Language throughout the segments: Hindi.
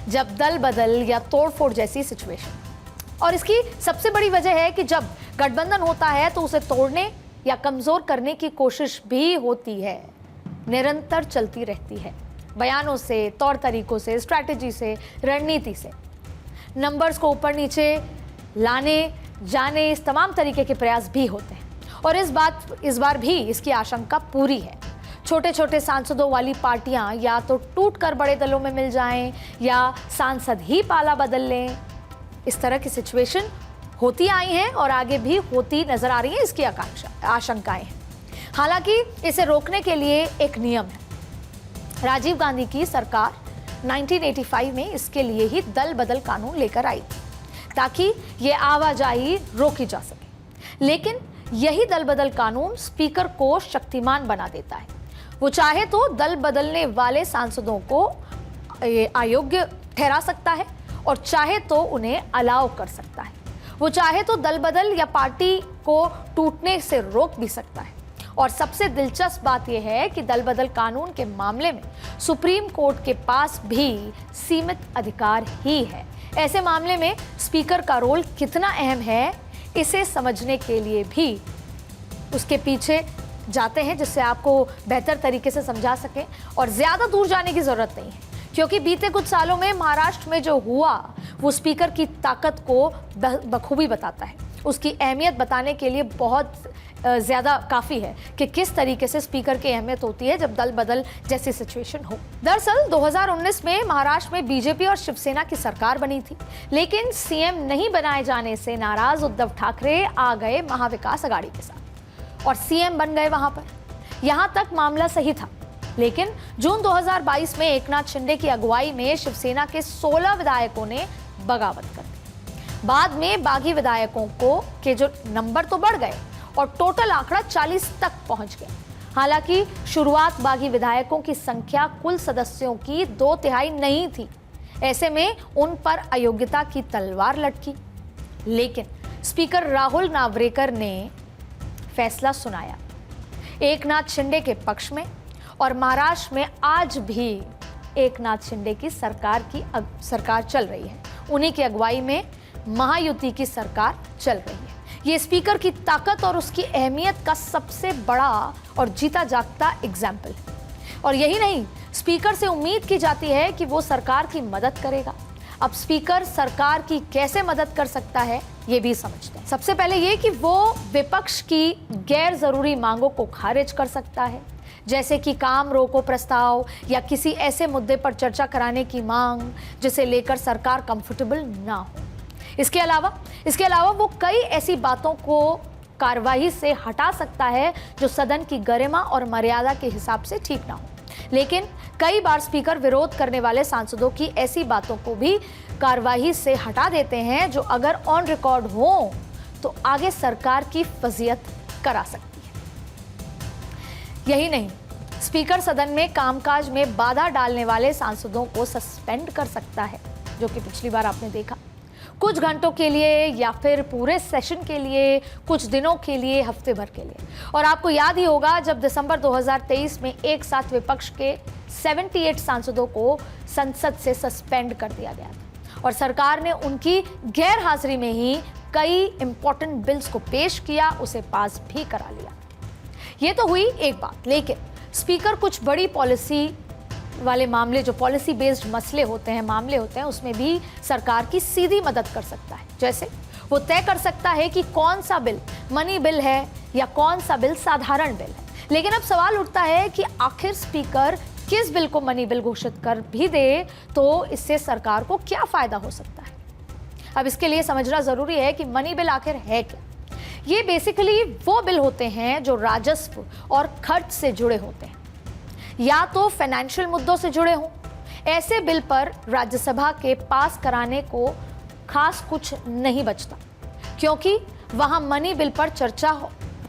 जब दल बदल या तोड़फोड़ जैसी सिचुएशन। और इसकी सबसे बड़ी वजह है कि जब गठबंधन होता है तो उसे तोड़ने या कमजोर करने की कोशिश भी होती है, निरंतर चलती रहती है, बयानों से, तौर तरीकों से, स्ट्रैटेजी से, रणनीति से। नंबर्स को ऊपर नीचे लाने जाने इस तमाम तरीके के प्रयास भी होते हैं। और इस बार भी इसकी आशंका पूरी है। छोटे छोटे सांसदों वाली पार्टियां या तो टूट कर बड़े दलों में मिल जाएं या सांसद ही पाला बदल लें। इस तरह की सिचुएशन होती आई हैं और आगे भी होती नजर आ रही है। इसकी आशंकाएं हैं। हालांकि इसे रोकने के लिए एक नियम है। राजीव गांधी की सरकार 1985 में इसके लिए ही दल बदल कानून लेकर आई थी ताकि ये आवाजाही रोकी जा सके। लेकिन यही दल बदल कानून स्पीकर को शक्तिमान बना देता है। वो चाहे तो दल बदलने वाले सांसदों को अयोग्य ठहरा सकता है और चाहे तो उन्हें अलाउ कर सकता है। वो चाहे तो दल बदल या पार्टी को टूटने से रोक भी सकता है। और सबसे दिलचस्प बात यह है कि दल बदल कानून के मामले में सुप्रीम कोर्ट के पास भी सीमित अधिकार ही है। ऐसे मामले में स्पीकर का रोल कितना अहम है, इसे समझने के लिए भी उसके पीछे जाते हैं, जिससे आपको बेहतर तरीके से समझा सकें। और ज्यादा दूर जाने की जरूरत नहीं है, क्योंकि बीते कुछ सालों में महाराष्ट्र में जो हुआ वो स्पीकर की ताकत को बखूबी बताता है। उसकी अहमियत बताने के लिए बहुत ज़्यादा काफ़ी है कि किस तरीके से स्पीकर की अहमियत होती है जब दल बदल जैसी सिचुएशन हो। दरअसल 2019 में महाराष्ट्र में बीजेपी और शिवसेना की सरकार बनी थी, लेकिन सीएम नहीं बनाए जाने से नाराज उद्धव ठाकरे आ गए महाविकास अघाड़ी के साथ और सीएम बन गए वहां पर। यहां तक मामला सही था, लेकिन जून 2022 में एकनाथ शिंदे की अगुवाई में शिवसेना के 16 विधायकों ने बगावत कर दी। बाद में बागी विधायकों के जो नंबर तो बढ़ गए और टोटल आंकड़ा 40 तक पहुंच गया। हालांकि शुरुआत बागी विधायकों की संख्या कुल सदस्यों की 2/3 नहीं थी। ऐसे में उन पर अयोग्यता की तलवार लटकी। लेकिन स्पीकर राहुल नावरेकर ने फैसला सुनाया एकनाथ शिंदे के पक्ष में, और महाराष्ट्र में आज भी एकनाथ शिंदे की सरकार चल रही है। उन्हीं की अगुवाई में महायुति की सरकार चल रही है। ये स्पीकर की ताकत और उसकी अहमियत का सबसे बड़ा और जीता जागता एग्जाम्पल है। और यही नहीं, स्पीकर से उम्मीद की जाती है कि वो सरकार की मदद करेगा। अब स्पीकर सरकार की कैसे मदद कर सकता है, ये भी समझते हैं। सबसे पहले ये कि वो विपक्ष की गैर जरूरी मांगों को खारिज कर सकता है, जैसे कि काम रोको प्रस्ताव या किसी ऐसे मुद्दे पर चर्चा कराने की मांग जिसे लेकर सरकार कंफर्टेबल ना हो। इसके अलावा वो कई ऐसी बातों को कार्यवाही से हटा सकता है जो सदन की गरिमा और मर्यादा के हिसाब से ठीक ना हो। लेकिन कई बार स्पीकर विरोध करने वाले सांसदों की ऐसी बातों को भी कार्यवाही से हटा देते हैं जो अगर ऑन रिकॉर्ड हो तो आगे सरकार की फजीयत करा सकती है। यही नहीं, स्पीकर सदन में कामकाज में बाधा डालने वाले सांसदों को सस्पेंड कर सकता है, जो कि पिछली बार आपने देखा। कुछ घंटों के लिए या फिर पूरे सेशन के लिए, कुछ दिनों के लिए, हफ्ते भर के लिए। और आपको याद ही होगा जब दिसंबर 2023 में एक साथ विपक्ष के 78 सांसदों को संसद से सस्पेंड कर दिया गया था और सरकार ने उनकी गैर हाजिरी में ही कई इंपॉर्टेंट बिल्स को पेश किया, उसे पास भी करा लिया। ये तो हुई एक बात, लेकिन स्पीकर कुछ बड़ी पॉलिसी वाले मामले, जो पॉलिसी बेस्ड मसले होते हैं, मामले होते हैं, उसमें भी सरकार की सीधी मदद कर सकता है। जैसे वो तय कर सकता है कि कौन सा बिल मनी बिल है या कौन सा बिल साधारण बिल है। लेकिन अब सवाल उठता है कि आखिर स्पीकर किस बिल को मनी बिल घोषित कर भी दे तो इससे सरकार को क्या फायदा हो सकता है। अब इसके लिए समझना जरूरी है कि मनी बिल आखिर है क्या। ये बेसिकली वो बिल होते हैं जो राजस्व और खर्च से जुड़े होते हैं या तो फाइनेंशियल मुद्दों से जुड़े हों। ऐसे बिल पर राज्यसभा के पास कराने को खास कुछ नहीं बचता, क्योंकि वहां मनी बिल पर चर्चा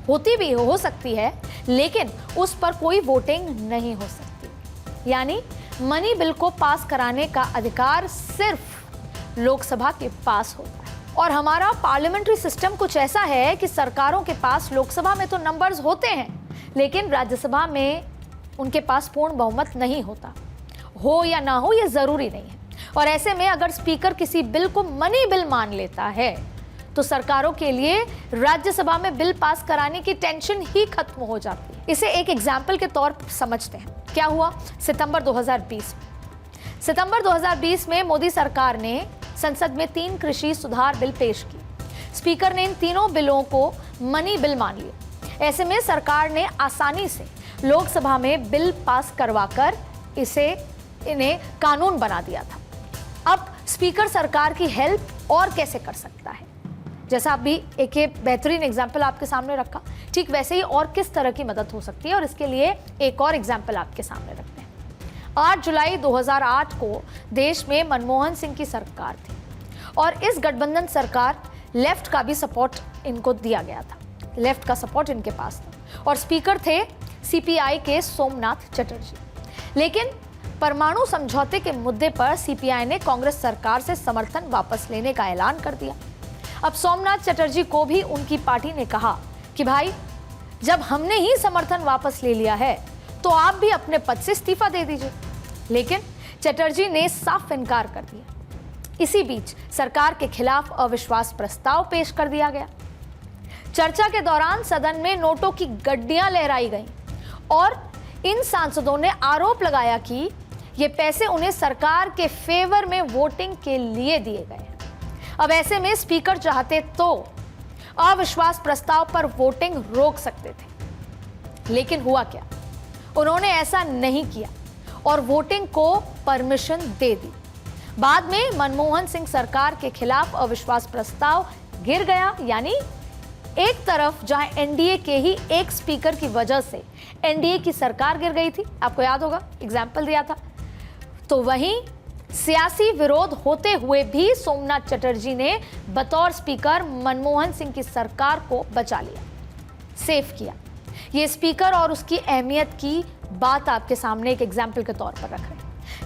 होती भी हो सकती है, लेकिन उस पर कोई वोटिंग नहीं हो सकती। यानी मनी बिल को पास कराने का अधिकार सिर्फ लोकसभा के पास होता है। और हमारा पार्लियामेंट्री सिस्टम कुछ ऐसा है कि सरकारों के पास लोकसभा में तो नंबर्स होते हैं, लेकिन राज्यसभा में उनके पास पूर्ण बहुमत नहीं होता। हो या ना हो ये जरूरी नहीं है। और ऐसे में अगर स्पीकर किसी बिल को मनी बिल मान लेता है तो सरकारों के लिए राज्यसभा में बिल पास कराने की टेंशन ही खत्म हो जाती है। इसे एक एग्जाम्पल के तौर पर समझते हैं। क्या हुआ सितंबर 2020 में मोदी सरकार ने संसद में 3 कृषि सुधार बिल पेश किए। स्पीकर ने इन तीनों बिलों को मनी बिल मान लिया। ऐसे में सरकार ने आसानी से लोकसभा में बिल पास करवाकर इन्हें कानून बना दिया था। अब स्पीकर सरकार की हेल्प और कैसे कर सकता है? जैसा अभी एक बेहतरीन एग्जाम्पल आपके सामने रखा, ठीक वैसे ही और किस तरह की मदद हो सकती है, और इसके लिए एक और एग्जाम्पल आपके सामने रखते हैं। 8 जुलाई 2008 को देश में मनमोहन सिंह की सरकार थी और इस गठबंधन सरकार लेफ्ट का भी सपोर्ट इनको दिया गया था, लेफ्ट का सपोर्ट इनके पास था और स्पीकर थे सीपीआई के सोमनाथ चटर्जी। लेकिन परमाणु समझौते के मुद्दे पर सीपीआई ने कांग्रेस सरकार से समर्थन वापस लेने का ऐलान कर दिया। अब सोमनाथ चटर्जी को भी उनकी पार्टी ने कहा कि भाई जब हमने ही समर्थन वापस ले लिया है तो आप भी अपने पद से इस्तीफा दे दीजिए। लेकिन चटर्जी ने साफ इनकार कर दिया। इसी बीच सरकार के खिलाफ अविश्वास प्रस्ताव पेश कर दिया गया। चर्चा के दौरान सदन में नोटों की गड्डियां लहराई गईं और इन सांसदों ने आरोप लगाया कि ये पैसे उन्हें सरकार के फेवर में वोटिंग के लिए दिए गए हैं। अब ऐसे में स्पीकर चाहते तो अविश्वास प्रस्ताव पर वोटिंग रोक सकते थे, लेकिन हुआ क्या? उन्होंने ऐसा नहीं किया और वोटिंग को परमिशन दे दी। बाद में मनमोहन सिंह सरकार के खिलाफ अविश्वास प्रस्ताव गिर गया। यानी एक तरफ जहां एनडीए के ही एक स्पीकर की वजह से एनडीए की सरकार गिर गई थी, आपको याद होगा एग्जाम्पल दिया था, तो वहीं सियासी विरोध होते हुए भी सोमनाथ चटर्जी ने बतौर स्पीकर मनमोहन सिंह की सरकार को बचा लिया, सेफ किया। ये स्पीकर और उसकी अहमियत की बात आपके सामने एक एग्जाम्पल के तौर पर रख रहे हैं।